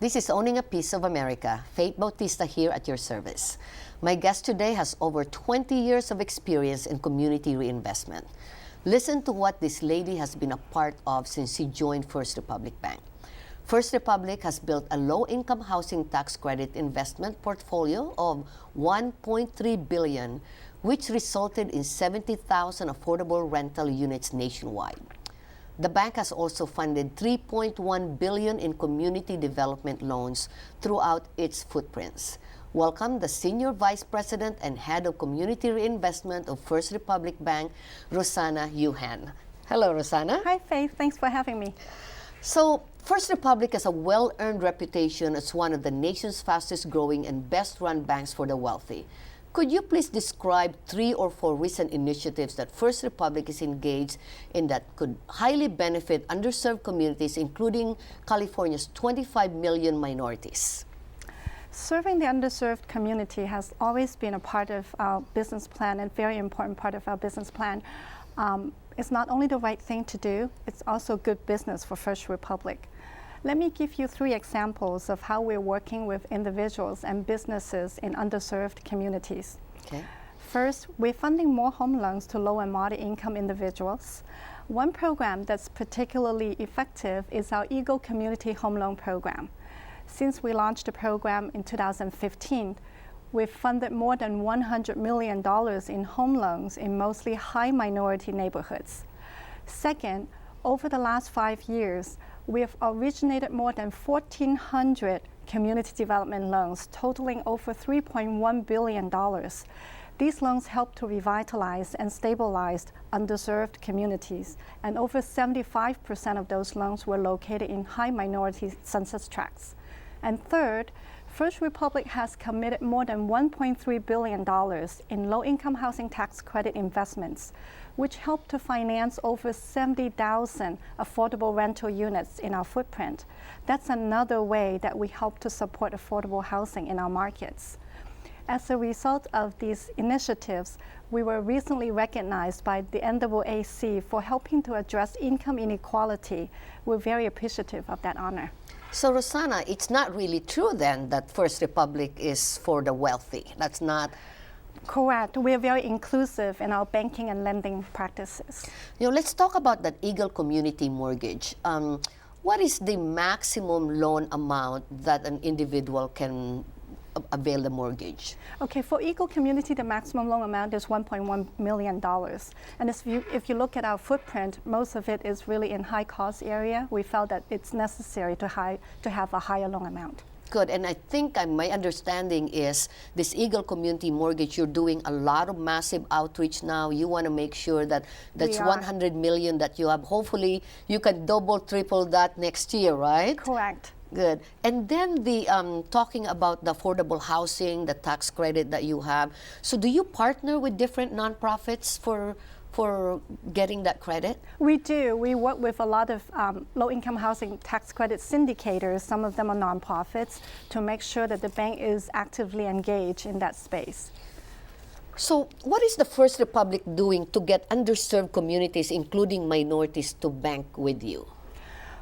This is Owning a Piece of America. Faith Bautista here at your service. My guest today has over 20 years of experience in community reinvestment. Listen to what this lady has been a part of since she joined First Republic Bank. First Republic has built a low-income housing tax credit investment portfolio of $1.3 billion, which resulted in 70,000 affordable rental units nationwide. The bank has also funded $3.1 billion in community development loans throughout its footprints. Welcome the Senior Vice President and Head of Community Reinvestment of First Republic Bank, Rosanna Yuhan. Hello, Rosanna. Hi, Faith. Thanks for having me. So, First Republic has a well-earned reputation as one of the nation's fastest-growing and best-run banks for the wealthy. Could you please describe 3 or 4 recent initiatives that First Republic is engaged in that could highly benefit underserved communities, including California's 25 million minorities? Serving the underserved community has always been a part of our business plan, and very important part of our business plan. It's not only the right thing to do, it's also good business for First Republic. Let me give you 3 examples of how we're working with individuals and businesses in underserved communities. Okay. First, we're funding more home loans to low and moderate income individuals. One program that's particularly effective is our Eagle Community Home Loan Program. Since we launched the program in 2015, we've funded more than $100 million in home loans in mostly high minority neighborhoods. Second, over the last 5 years, we have originated more than 1,400 community development loans, totaling over $3.1 billion. These loans help to revitalize and stabilize underserved communities, and over 75% of those loans were located in high minority census tracts. And third, First Republic has committed more than $1.3 billion in low-income housing tax credit investments, which help to finance over 70,000 affordable rental units in our footprint. That's another way that we help to support affordable housing in our markets. As a result of these initiatives, we were recently recognized by the NAAC for helping to address income inequality. We're very appreciative of that honor. So, Rosanna, it's not really true then that First Republic is for the wealthy. That's not... Correct. We're very inclusive in our banking and lending practices. Let's talk about that Eagle Community Mortgage. What is the maximum loan amount that an individual can avail the mortgage? Okay, for Eagle Community, the maximum loan amount is $1.1 million. And if you look at our footprint, most of it is really in high-cost area. We felt that it's necessary to have a higher loan amount. Good, and I think my understanding is this Eagle Community Mortgage, you're doing a lot of massive outreach now. You want to make sure that that's 100 million that you have. Hopefully, you can double, triple that next year, right? Correct. Good. And then the talking about the affordable housing, the tax credit that you have. So do you partner with different nonprofits for getting that credit? We do. We work with a lot of low-income housing tax credit syndicators, some of them are nonprofits, to make sure that the bank is actively engaged in that space. So what is the First Republic doing to get underserved communities, including minorities, to bank with you?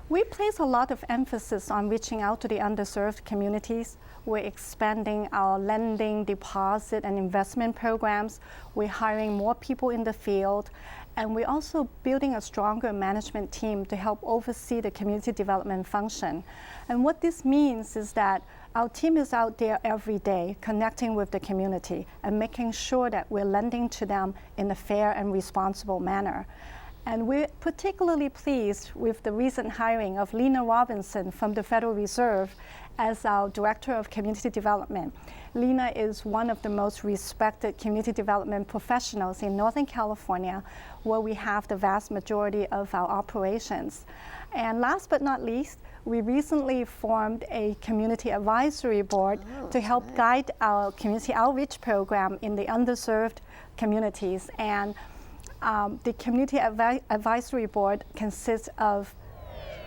We place a lot of emphasis on reaching out to the underserved communities. We're expanding our lending, deposit, and investment programs. We're hiring more people in the field. And we're also building a stronger management team to help oversee the community development function. And what this means is that our team is out there every day connecting with the community and making sure that we're lending to them in a fair and responsible manner. And we're particularly pleased with the recent hiring of Lena Robinson from the Federal Reserve as our Director of Community Development. Lena is one of the most respected community development professionals in Northern California, where we have the vast majority of our operations. And last but not least, we recently formed a community advisory board to help guide our community outreach program in the underserved communities. And the Community Advisory Board consists of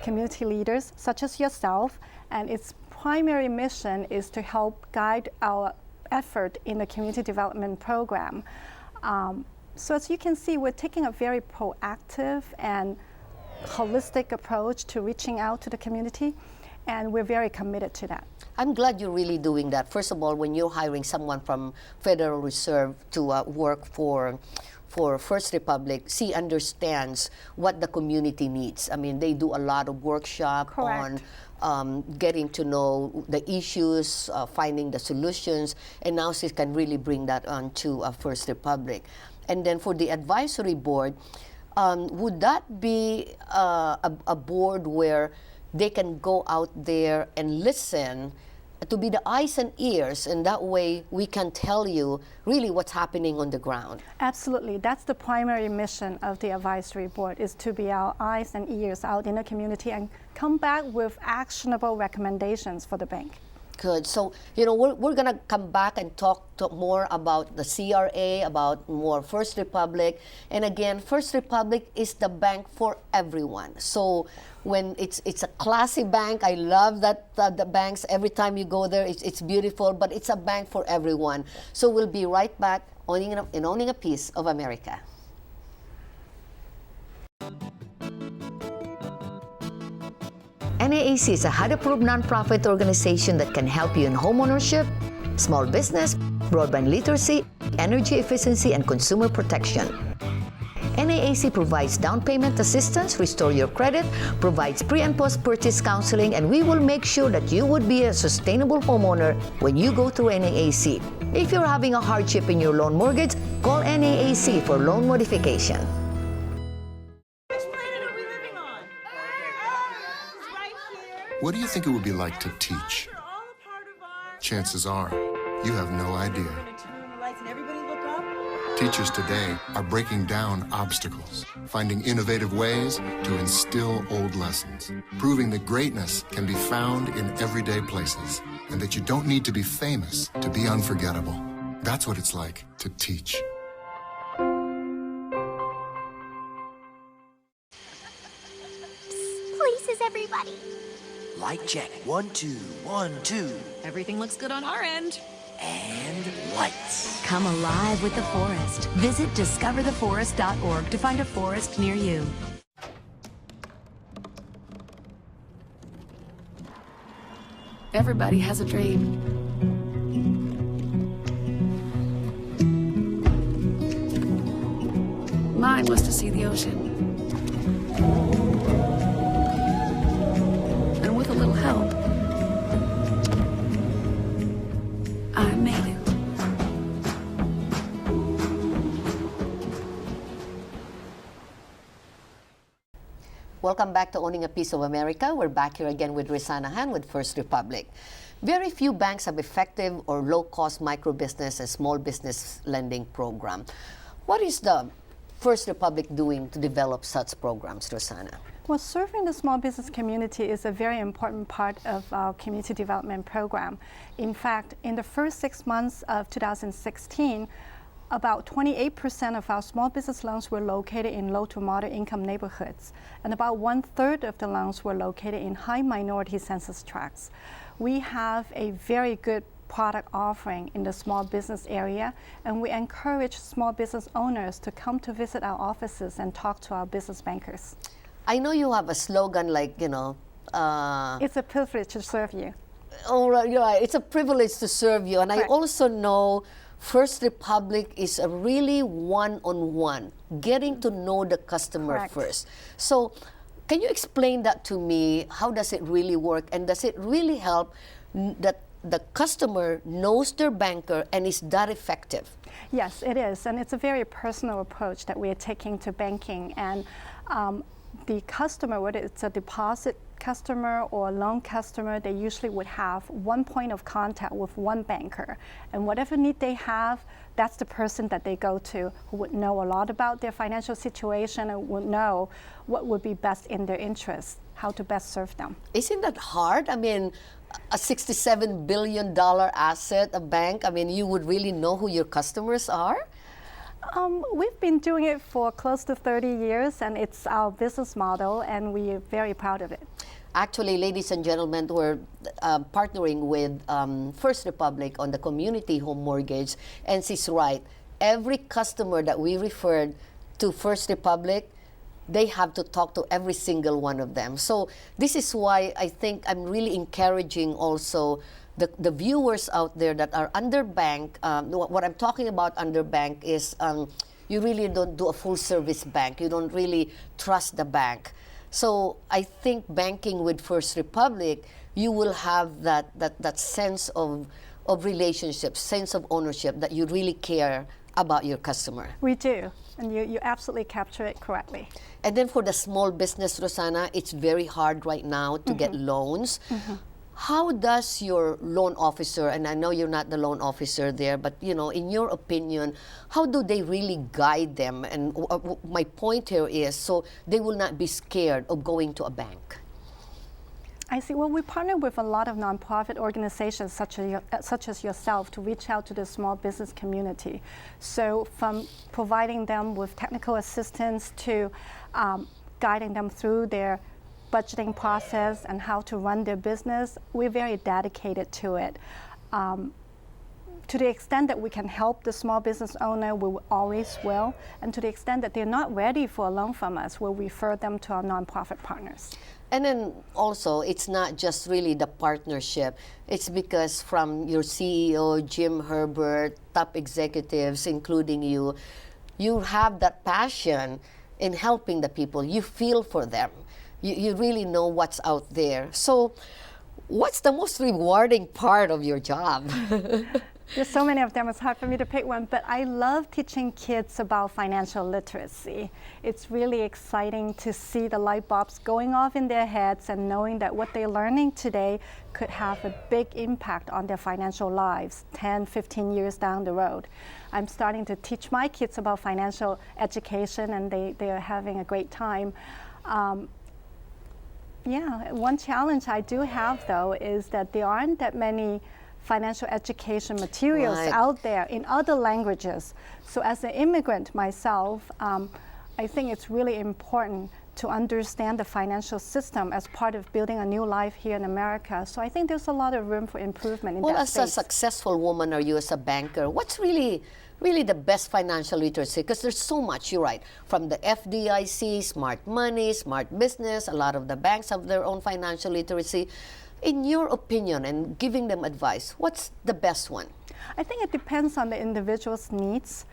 community leaders such as yourself, and its primary mission is to help guide our effort in the community development program. So as you can see, we're taking a very proactive and holistic approach to reaching out to the community. and we're very committed to that. I'm glad you're really doing that. First of all, when you're hiring someone from Federal Reserve to work for First Republic, she understands what the community needs. I mean, they do a lot of workshop Correct. on getting to know the issues, finding the solutions, and now she can really bring that on to First Republic. And then for the advisory board, would that be a board where they can go out there and listen, to be the eyes and ears, and that way we can tell you really what's happening on the ground? Absolutely. That's the primary mission of the advisory board, is to be our eyes and ears out in the community and come back with actionable recommendations for the bank. Good. So, we're going to come back and talk more about the CRA, about more First Republic. And again, First Republic is the bank for everyone. So when it's a classy bank, I love that the banks, every time you go there, it's beautiful, but it's a bank for everyone. So we'll be right back owning a piece of America. NAAC is a HUD-approved nonprofit organization that can help you in homeownership, small business, broadband literacy, energy efficiency, and consumer protection. NAAC provides down payment assistance, restore your credit, provides pre- and post-purchase counseling, and we will make sure that you would be a sustainable homeowner when you go through NAAC. If you're having a hardship in your loan mortgage, call NAAC for loan modification. What do you think it would be like to teach? Chances are, you have no idea. Teachers today are breaking down obstacles, finding innovative ways to instill old lessons, proving that greatness can be found in everyday places, and that you don't need to be famous to be unforgettable. That's what it's like to teach. Places, everybody. Light check. 1, 2, 1, 2. Everything looks good on our end. And lights. Come alive with the forest. Visit discovertheforest.org to find a forest near you. Everybody has a dream. Mine was to see the ocean. And with a little help, I made it. Welcome back to Owning a Piece of America. We're back here again with Rizana Han with First Republic. Very few banks have effective or low-cost microbusiness and small business lending program. What is the First Republic doing to develop such programs, Rizana? Well, serving the small business community is a very important part of our community development program. In fact, in the first 6 months of 2016, about 28% of our small business loans were located in low to moderate income neighborhoods, and about 1/3 of the loans were located in high minority census tracts. We have a very good product offering in the small business area, and we encourage small business owners to come to visit our offices and talk to our business bankers. I know you have a slogan like, It's a privilege to serve you. oh, right, you're right. It's a privilege to serve you. And I Correct. also know First Republic is a really one-on-one, getting to know the customer Correct. first. So can you explain that to me? How does it really work? And does it really help that the customer knows their banker and is that effective? Yes, it is, and it's a very personal approach that we are taking to banking. And the customer, whether it's a deposit customer or a loan customer, they usually would have one point of contact with one banker. And whatever need they have, that's the person that they go to, who would know a lot about their financial situation and would know what would be best in their interest, how to best serve them. Isn't that hard? I mean, a $67 billion asset, a bank, I mean, you would really know who your customers are? We've been doing it for close to 30 years, and it's our business model, and we are very proud of it. Actually, ladies and gentlemen, we're partnering with First Republic on the community home mortgage, and she's right. Every customer that we referred to First Republic, they have to talk to every single one of them. So this is why I think I'm really encouraging also the viewers out there that are underbanked. What I'm talking about underbanked is you really don't do a full service bank. You don't really trust the bank. So I think banking with First Republic, you will have that sense of relationship, sense of ownership, that you really care about your customer. We do, and you absolutely capture it correctly. And then for the small business, Rosanna, it's very hard right now to get loans. How does your loan officer, and I know you're not the loan officer there, but in your opinion, how do they really guide them? And my point here is, so they will not be scared of going to a bank. I see. Well, we partner with a lot of nonprofit organizations such as yourself to reach out to the small business community. So from providing them with technical assistance to guiding them through their budgeting process and how to run their business, we're very dedicated to it. To the extent that we can help the small business owner, we always will. And to the extent that they're not ready for a loan from us, we'll refer them to our nonprofit partners. And then also, it's not just really the partnership. It's because from your CEO, Jim Herbert, top executives, including you, you have that passion in helping the people. You feel for them. You really know what's out there. So what's the most rewarding part of your job? There's so many of them, it's hard for me to pick one, but I love teaching kids about financial literacy. It's really exciting to see the light bulbs going off in their heads and knowing that what they're learning today could have a big impact on their financial lives 10, 15 years down the road. I'm starting to teach my kids about financial education, and they are having a great time. One challenge I do have, though, is that there aren't that many financial education materials out there in other languages. So as an immigrant myself, I think it's really important to understand the financial system as part of building a new life here in America. So I think there's a lot of room for improvement in that Well, as space. a successful woman, or you as a banker, what's really the best financial literacy? Because there's so much, you're right, from the FDIC, smart money, smart business, a lot of the banks have their own financial literacy. In your opinion, and giving them advice, what's the best one? I think it depends on the individual's needs.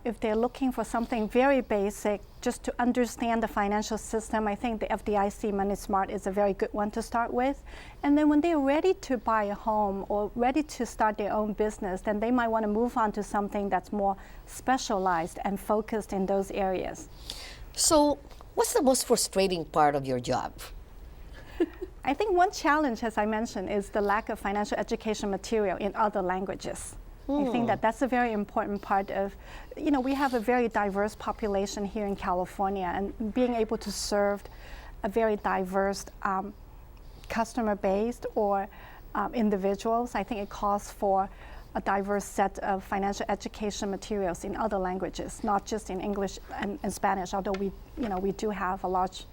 If they're looking for something very basic, just to understand the financial system, I think the FDIC Money Smart is a very good one to start with. And then when they're ready to buy a home or ready to start their own business, then they might want to move on to something that's more specialized and focused in those areas. So what's the most frustrating part of your job? I think one challenge, as I mentioned, is the lack of financial education material in other languages. I think that that's a very important part of, we have a very diverse population here in California, and being able to serve a very diverse customer base or individuals, I think it calls for a diverse set of financial education materials in other languages, not just in English and Spanish, although we do have a large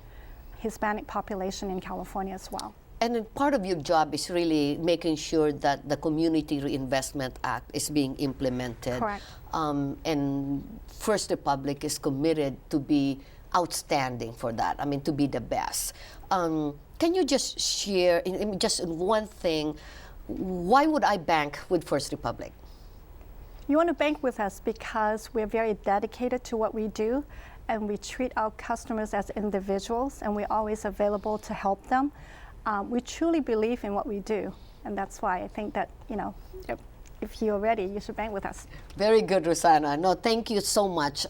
Hispanic population in California as well. And then part of your job is really making sure that the Community Reinvestment Act is being implemented. Correct. And First Republic is committed to be outstanding for that, to be the best. Can you just share, in one thing, why would I bank with First Republic? You want to bank with us because we're very dedicated to what we do, and we treat our customers as individuals, and we're always available to help them. We truly believe in what we do, and that's why I think that, if you're ready, you should bank with us. Very good, Rosanna. No, thank you so much.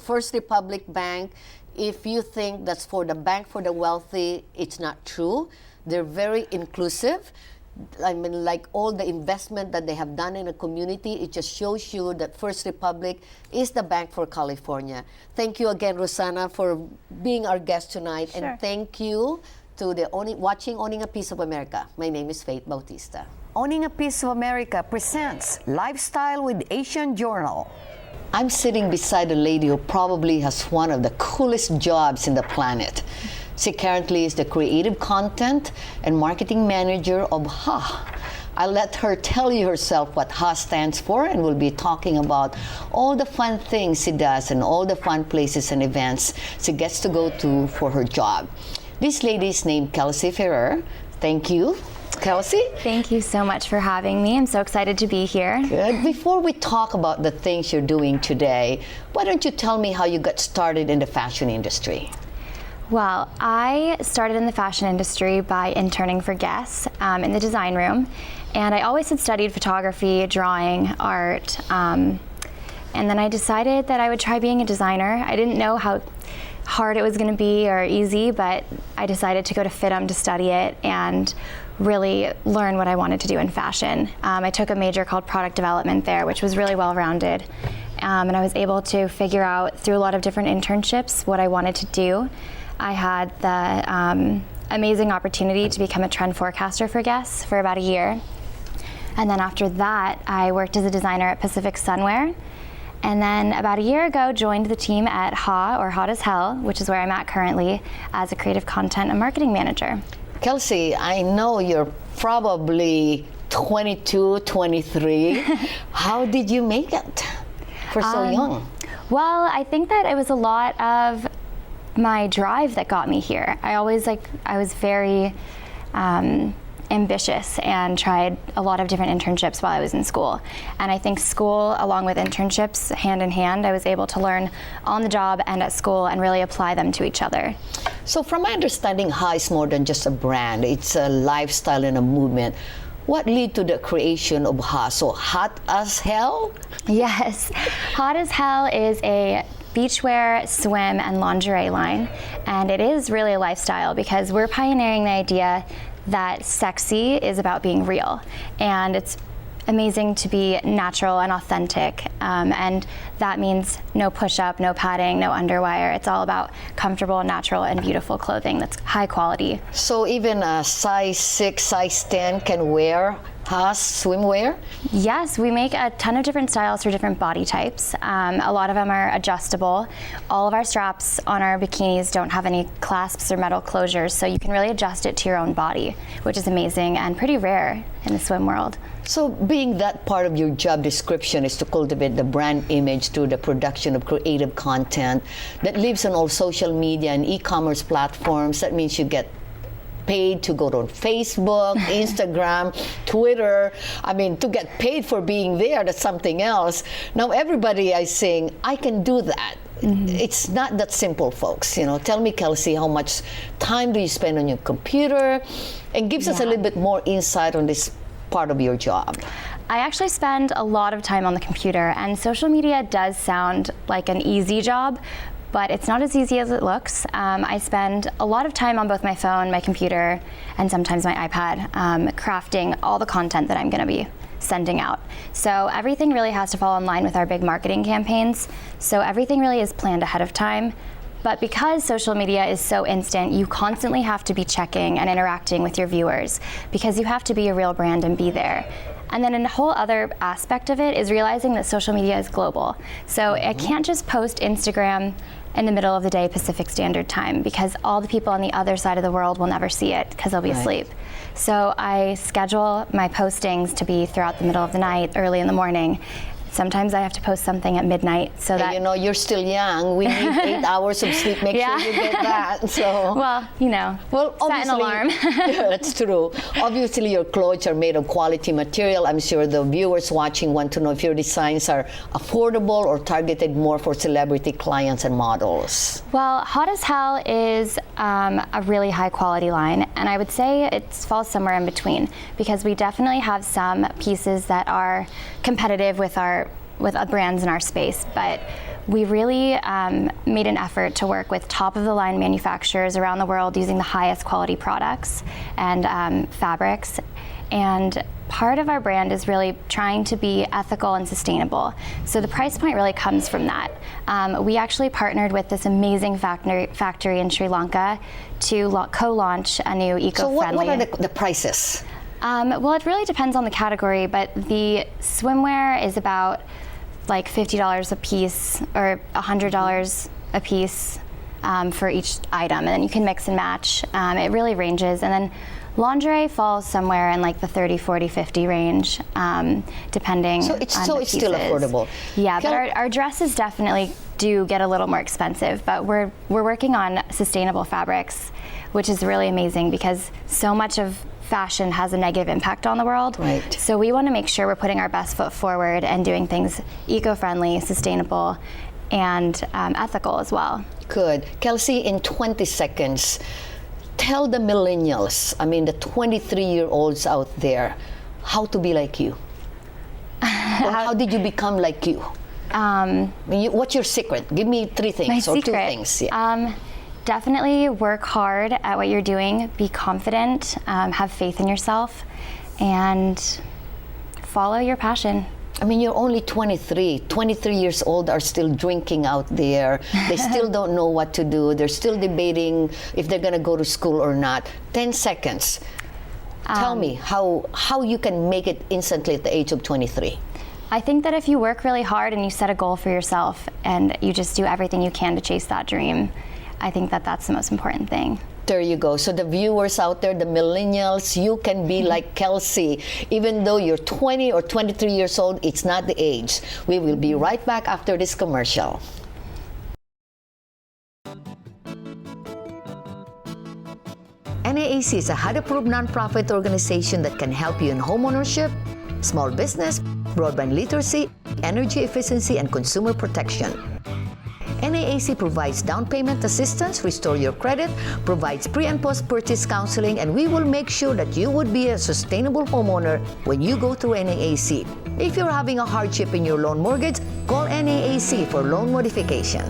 First Republic Bank, if you think that's for the bank for the wealthy, it's not true. They're very inclusive. Like all the investment that they have done in a community, it just shows you that First Republic is the bank for California. Thank you again, Rosanna, for being our guest tonight. Sure. And thank you to the watching Owning a Piece of America. My name is Faith Bautista. Owning a Piece of America presents Lifestyle with Asian Journal. I'm sitting beside a lady who probably has one of the coolest jobs in the planet. She currently is the creative content and marketing manager of HA, I'll let her tell you herself what HA stands for, and we'll be talking about all the fun things she does and all the fun places and events she gets to go to for her job. This lady is named Kelsey Ferrer. Thank you, Kelsey. Thank you so much for having me. I'm so excited to be here. Good. Before we talk about the things you're doing today, why don't you tell me how you got started in the fashion industry? Well, I started in the fashion industry by interning for Guess in the design room. And I always had studied photography, drawing, art. And then I decided that I would try being a designer. I didn't know how hard it was going to be or easy, but I decided to go to FITM to study it and really learn what I wanted to do in fashion. I took a major called product development there, which was really well-rounded. And I was able to figure out through a lot of different internships what I wanted to do. I had the amazing opportunity to become a trend forecaster for Guess for about a year. And then after that, I worked as a designer at Pacific Sunwear. And then about a year ago, joined the team at HA, or Hot as Hell, which is where I'm at currently, as a creative content and marketing manager. Kelsey, I know you're probably 22, 23. How did you make it for so young? Well, I think that it was a lot of my drive that got me here. I was very ambitious and tried a lot of different internships while I was in school. And I think school, along with internships, hand in hand, I was able to learn on the job and at school and really apply them to each other. So from my understanding, HA is more than just a brand. It's a lifestyle and a movement. What led to the creation of HA? So Hot as Hell? Yes. Hot as Hell is a beachwear, swim, and lingerie line. And it is really a lifestyle because we're pioneering the idea that sexy is about being real. And it's amazing to be natural and authentic. And that means no push-up, no padding, no underwire. It's all about comfortable, natural, and beautiful clothing that's high quality. So even a size 6, size 10 can wear HA swimwear? Yes, we make a ton of different styles for different body types. A lot of them are adjustable. All of our straps on our bikinis don't have any clasps or metal closures, so you can really adjust it to your own body, which is amazing and pretty rare in the swim world. So being that part of your job description is to cultivate the brand image through the production of creative content that lives on all social media and e-commerce platforms, that means you get paid to go on Facebook, Instagram, Twitter. I mean, to get paid for being there, that's something else. Now everybody is saying, I can do that. It's not that simple, folks. You know, tell me, Kelsey, how much time do you spend on your computer? And gives us a little bit more insight on this part of your job. I actually spend a lot of time on the computer, and social media does sound like an easy job, but it's not as easy as it looks. I spend a lot of time on both my phone, my computer, and sometimes my iPad, crafting all the content that I'm gonna be sending out. So everything really has to fall in line with our big marketing campaigns. So everything really is planned ahead of time. But because social media is so instant, you constantly have to be checking and interacting with your viewers because you have to be a real brand and be there. And then a whole other aspect of it is realizing that social media is global. So I can't just post Instagram in the middle of the day Pacific Standard Time because all the people on the other side of the world will never see it because they'll be asleep. So I schedule my postings to be throughout the middle of the night, early in the morning. Sometimes I have to post something at midnight so that... You know, you're still young. We need 8 hours of sleep. Make sure you get that. So. Well, you know, set an alarm. Yeah, that's true. Obviously, your clothes are made of quality material. I'm sure the viewers watching want to know if your designs are affordable or targeted more for celebrity clients and models. Well, Hot as Hell is a really high quality line, and I would say it falls somewhere in between because we definitely have some pieces that are competitive with brands in our space, but we really made an effort to work with top-of-the-line manufacturers around the world using the highest quality products and fabrics. And part of our brand is really trying to be ethical and sustainable. So the price point really comes from that. We actually partnered with this amazing factory in Sri Lanka to co-launch a new eco-friendly... So what are the prices? Well, it really depends on the category, but the swimwear is about like $50 a piece or $100 a piece for each item, and then you can mix and match. It really ranges. And then Lingerie falls somewhere in like the 30, 40, 50 range, depending So it's on the still pieces. affordable. Yeah, but our dresses definitely do get a little more expensive, but we're working on sustainable fabrics, which is really amazing because so much of fashion has a negative impact on the world. Right. So we want to make sure we're putting our best foot forward and doing things eco-friendly, sustainable, and ethical as well. Good. Kelsey, in 20 seconds, tell the millennials, I mean the 23-year-olds out there, how to be like you. Or how did you become like you? What's your secret? Give me 3 things My or secret, 2 things. Yeah. Definitely work hard at what you're doing, be confident, have faith in yourself, and follow your passion. I mean, you're only 23. 23 years old are still drinking out there. They still don't know what to do. They're still debating if they're going to go to school or not. 10 seconds. Tell me how you can make it instantly at the age of 23. I think that if you work really hard and you set a goal for yourself and you just do everything you can to chase that dream, I think that that's the most important thing. There you go. So the viewers out there, the millennials, you can be like Kelsey. Even though you're 20 or 23 years old, it's not the age. We will be right back after this commercial. NAAC is a HUD-approved nonprofit organization that can help you in homeownership, small business, broadband literacy, energy efficiency, and consumer protection. NAAC provides down payment assistance, restore your credit, provides pre- and post-purchase counseling, and we will make sure that you would be a sustainable homeowner when you go through NAAC. If you're having a hardship in your loan mortgage, call NAAC for loan modification.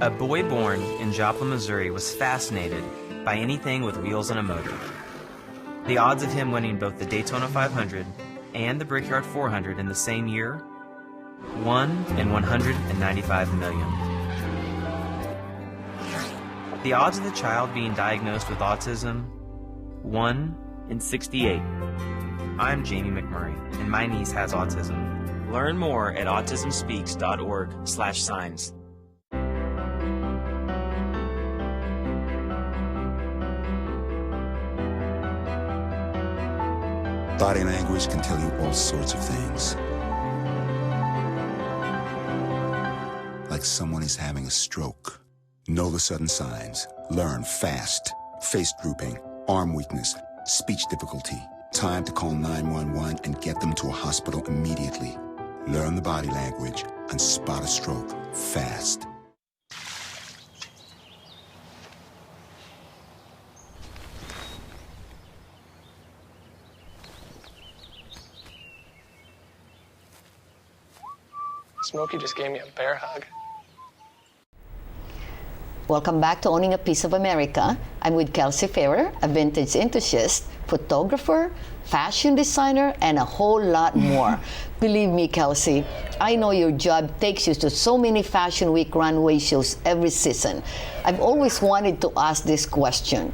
A boy born in Joplin, Missouri was fascinated by anything with wheels and a motor. The odds of him winning both the Daytona 500 and the Brickyard 400 in the same year, 1 in 195 million. The odds of the child being diagnosed with autism, 1 in 68. I'm Jamie McMurray, and my niece has autism. Learn more at autismspeaks.org/signs. Body language can tell you all sorts of things. Like someone is having a stroke. Know the sudden signs. Learn fast. Face drooping, arm weakness, speech difficulty. Time to call 911 and get them to a hospital immediately. Learn the body language and spot a stroke fast. Smokey just gave me a bear hug. Welcome back to Owning a Piece of America. I'm with Kelsey Ferrer, a vintage enthusiast, photographer, fashion designer, and a whole lot more. Believe me, Kelsey, I know your job takes you to so many Fashion Week runway shows every season. I've always wanted to ask this question.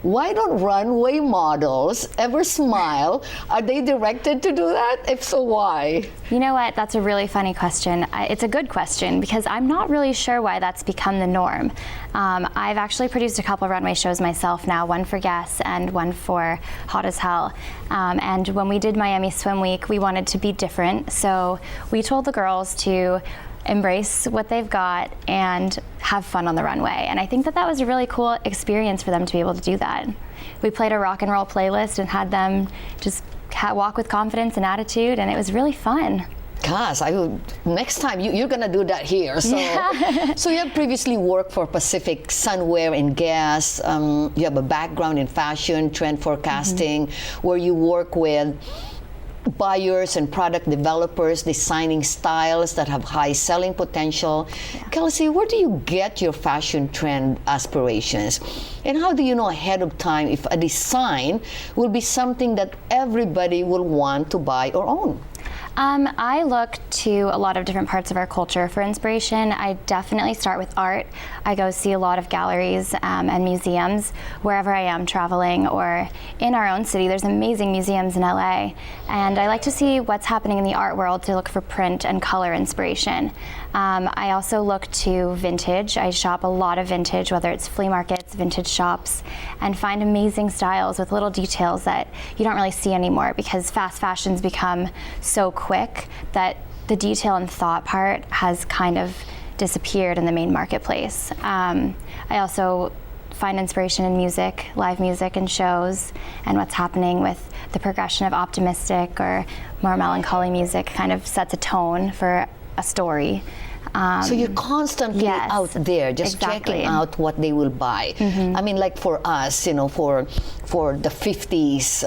Why don't runway models ever smile? Are they directed to do that? If so, why? You know what? That's a really funny question. It's a good question because I'm not really sure why that's become the norm. I've actually produced a couple runway shows myself now, one for Guess and one for Hot as Hell. And when we did Miami Swim Week, we wanted to be different. So we told the girls to embrace what they've got and have fun on the runway. And I think that that was a really cool experience for them to be able to do that. We played a rock and roll playlist and had them just walk with confidence and attitude, and it was really fun. Gosh, next time you're gonna do that here. So, so you have previously worked for Pacific Sunwear and Guess. You have a background in fashion, trend forecasting, where you work with buyers and product developers designing styles that have high selling potential. Kelsey, where do you get your fashion trend aspirations? And how do you know ahead of time if a design will be something that everybody will want to buy or own? I look to a lot of different parts of our culture for inspiration. I definitely start with art. I go see a lot of galleries and museums wherever I am traveling, or in our own city. There's amazing museums in LA. And I like to see what's happening in the art world to look for print and color inspiration. I also look to vintage. I shop a lot of vintage, whether it's flea markets, vintage shops, and find amazing styles with little details that you don't really see anymore because fast fashion's become so quick that the detail and thought part has kind of disappeared in the main marketplace. I also find inspiration in music, live music and shows, and what's happening with the progression of optimistic or more melancholy music kind of sets a tone for a story. So you're constantly out there, just checking out what they will buy. I mean, like for us, you know, for the 50s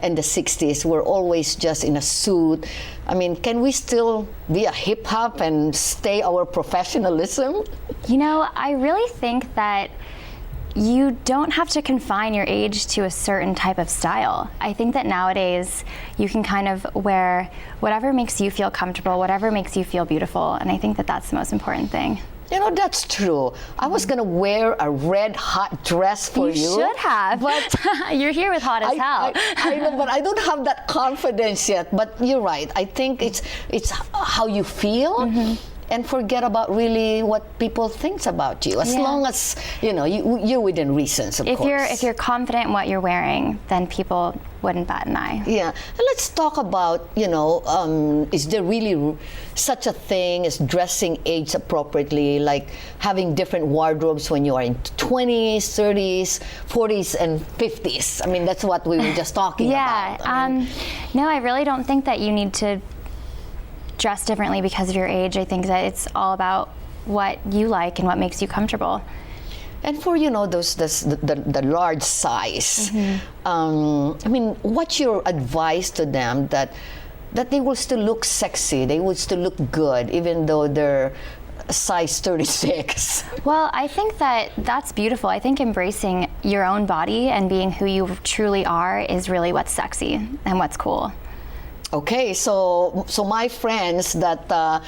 and the 60s, we're always just in a suit. I mean, can we still be a hip hop and stay our professionalism? You know, I really think that you don't have to confine your age to a certain type of style. I think that nowadays you can kind of wear whatever makes you feel comfortable, whatever makes you feel beautiful, and I think that that's the most important thing. You know, that's true. I was gonna wear a red hot dress for you. You should have, but you're here with Hot as Hell. I know, but I don't have that confidence yet. But you're right. I think it's how you feel. And forget about really what people think about you, as long as you know you're within reasons. Of course. If you're confident in what you're wearing, then people wouldn't bat an eye. Yeah, and let's talk about is there really such a thing as dressing age appropriately, like having different wardrobes when you are in 20s, 30s, 40s, and 50s? I mean, that's what we were just talking about. No, I really don't think that you need to dress differently because of your age. I think that it's all about what you like and what makes you comfortable. And for the large size, I mean, what's your advice to them that they will still look sexy, they will still look good, even though they're size 36? Well, I think that that's beautiful. I think embracing your own body and being who you truly are is really what's sexy and what's cool. Okay, so my friends that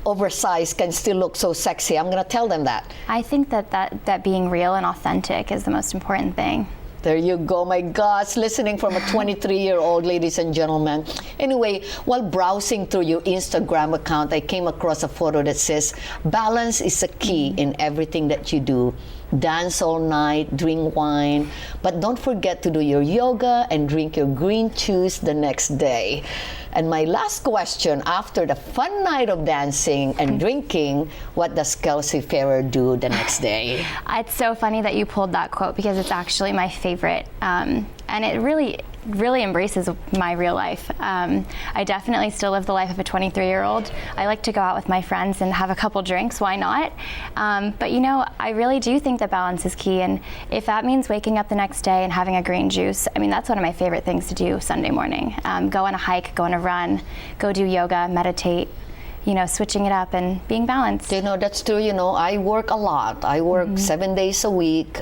oversized can still look so sexy, I'm gonna tell them that. I think that being real and authentic is the most important thing. There you go, my gosh, listening from a 23-year-old, ladies and gentlemen. Anyway, while browsing through your Instagram account, I came across a photo that says, balance is a key in everything that you do. Dance all night, drink wine, but don't forget to do your yoga and drink your green juice the next day. And my last question, after the fun night of dancing and drinking, what does Kelsey Ferrer do the next day? It's so funny that you pulled that quote because it's actually my favorite, and it really embraces my real life. I definitely still live the life of a 23-year-old. I like to go out with my friends and have a couple drinks, why not? But you know, I really do think that balance is key, and if that means waking up the next day and having a green juice, I mean, that's one of my favorite things to do Sunday morning. Go on a hike, go on a run, go do yoga, meditate, you know, switching it up and being balanced. You know, that's true. You know, I work a lot. I work 7 days a week,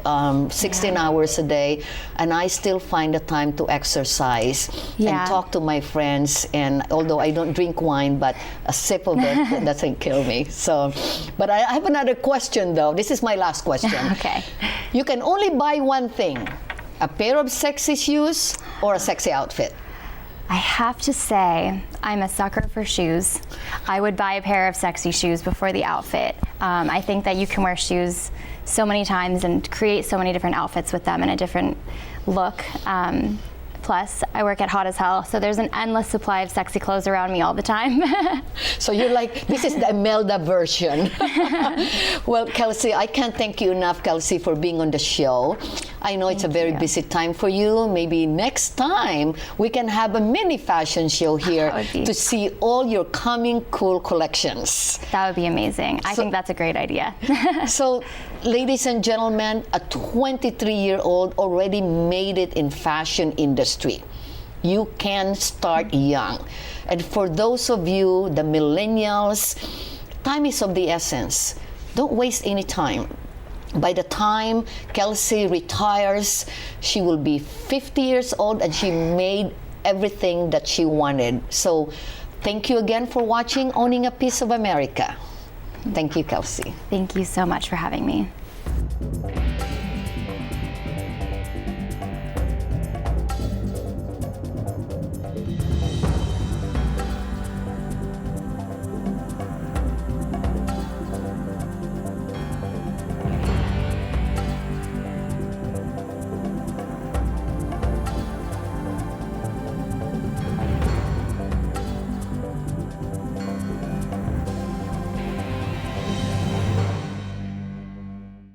16 hours a day, and I still find the time to exercise and talk to my friends. And although I don't drink wine, but a sip of it doesn't kill me. So, but I have another question though. This is my last question. Okay. You can only buy one thing, a pair of sexy shoes or a sexy outfit. I have to say, I'm a sucker for shoes. I would buy a pair of sexy shoes before the outfit. I think that you can wear shoes so many times and create so many different outfits with them in a different look. Plus, I work at Hot as Hell, so there's an endless supply of sexy clothes around me all the time. So you're like, this is the Imelda version. Well, Kelsey, I can't thank you enough, Kelsey, for being on the show. I know it's a very busy time for you. Maybe next time we can have a mini fashion show here to see all your coming cool collections. That would be amazing. I think that's a great idea. So, ladies and gentlemen, a 23-year-old already made it in fashion industry. You can start young. And for those of you, the millennials, time is of the essence. Don't waste any time. By the time Kelsey retires, she will be 50 years old and she made everything that she wanted. So thank you again for watching Owning a Piece of America. Thank you, Kelsey. Thank you so much for having me.